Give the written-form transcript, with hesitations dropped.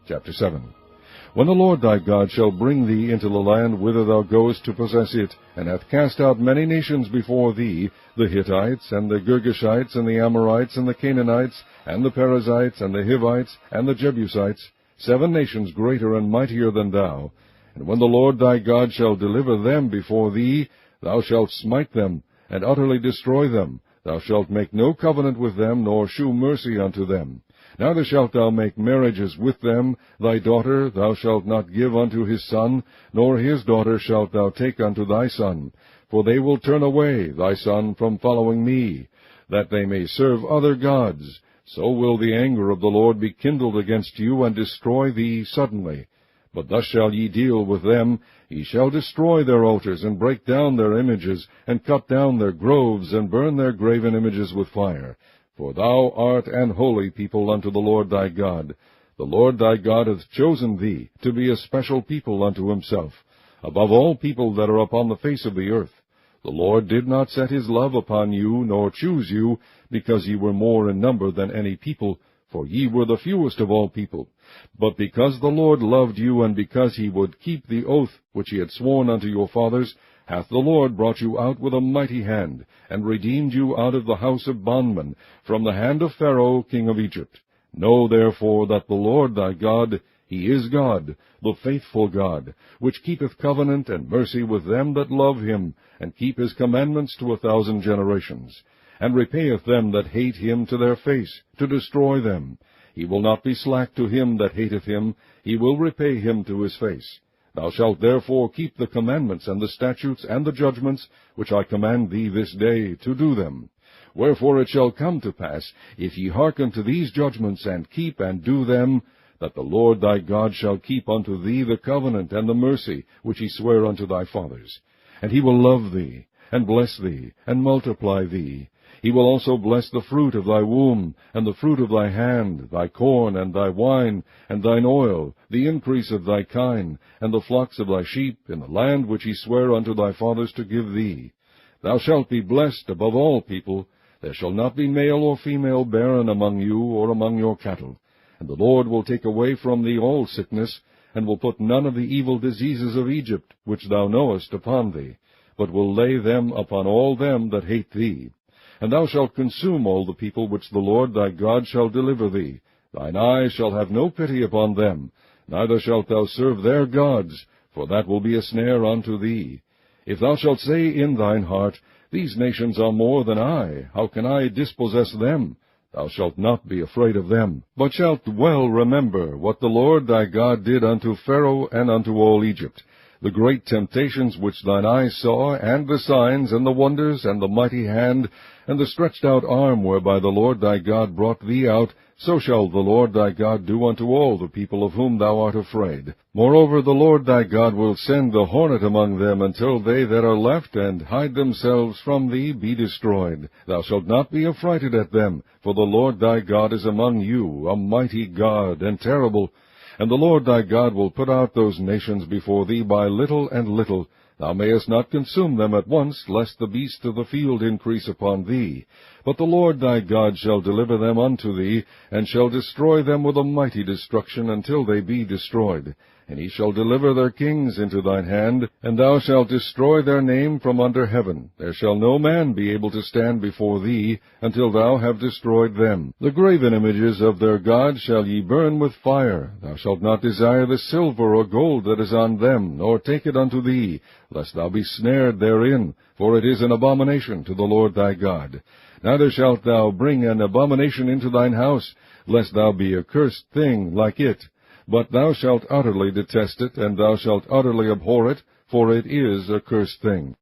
Chapter 7. When the Lord thy God shall bring thee into the land whither thou goest to possess it, and hath cast out many nations before thee, the Hittites, and the Girgashites, and the Amorites, and the Canaanites, and the Perizzites, and the Hivites, and the Jebusites, 7 nations greater and mightier than thou, and when the Lord thy God shall deliver them before thee, thou shalt smite them, and utterly destroy them. Thou shalt make no covenant with them, nor shew mercy unto them. Neither shalt thou make marriages with them. Thy daughter thou shalt not give unto his son, nor his daughter shalt thou take unto thy son. For they will turn away thy son from following me, that they may serve other gods. So will the anger of the Lord be kindled against you, and destroy thee suddenly. But thus shall ye deal with them. Ye shall destroy their altars, and break down their images, and cut down their groves, and burn their graven images with fire. For thou art an holy people unto the Lord thy God. The Lord thy God hath chosen thee to be a special people unto himself, above all people that are upon the face of the earth. The Lord did not set his love upon you, nor choose you, because ye were more in number than any people, for ye were the fewest of all people. But because the Lord loved you, and because he would keep the oath which he had sworn unto your fathers, hath the Lord brought you out with a mighty hand, and redeemed you out of the house of bondmen, from the hand of Pharaoh king of Egypt. Know therefore that the Lord thy God, he is God, the faithful God, which keepeth covenant and mercy with them that love him, and keep his commandments to 1,000 generations, and repayeth them that hate him to their face, to destroy them. He will not be slack to him that hateth him, he will repay him to his face. Thou shalt therefore keep the commandments and the statutes and the judgments, which I command thee this day, to do them. Wherefore it shall come to pass, if ye hearken to these judgments, and keep and do them, that the Lord thy God shall keep unto thee the covenant and the mercy which he sware unto thy fathers. And he will love thee, and bless thee, and multiply thee. He will also bless the fruit of thy womb, and the fruit of thy hand, thy corn, and thy wine, and thine oil, the increase of thy kine, and the flocks of thy sheep, in the land which he sware unto thy fathers to give thee. Thou shalt be blessed above all people. There shall not be male or female barren among you, or among your cattle. And the Lord will take away from thee all sickness, and will put none of the evil diseases of Egypt, which thou knowest, upon thee, but will lay them upon all them that hate thee. And thou shalt consume all the people which the Lord thy God shall deliver thee. Thine eye shall have no pity upon them, neither shalt thou serve their gods, for that will be a snare unto thee. If thou shalt say in thine heart, These nations are more than I, how can I dispossess them? Thou shalt not be afraid of them, but shalt well remember what the Lord thy God did unto Pharaoh and unto all Egypt, the great temptations which thine eyes saw, and the signs, and the wonders, and the mighty hand, and the stretched out arm whereby the Lord thy God brought thee out, so shall the Lord thy God do unto all the people of whom thou art afraid. Moreover, the Lord thy God will send the hornet among them, until they that are left and hide themselves from thee be destroyed. Thou shalt not be affrighted at them, for the Lord thy God is among you, a mighty God, and terrible. And the Lord thy God will put out those nations before thee by little and little. Thou mayest not consume them at once, lest the beasts of the field increase upon thee. But the Lord thy God shall deliver them unto thee, and shall destroy them with a mighty destruction until they be destroyed. And he shall deliver their kings into thine hand, and thou shalt destroy their name from under heaven. There shall no man be able to stand before thee, until thou have destroyed them. The graven images of their gods shall ye burn with fire. Thou shalt not desire the silver or gold that is on them, nor take it unto thee, lest thou be snared therein, for it is an abomination to the Lord thy God. Neither shalt thou bring an abomination into thine house, lest thou be a cursed thing like it. But thou shalt utterly detest it, and thou shalt utterly abhor it, for it is a cursed thing.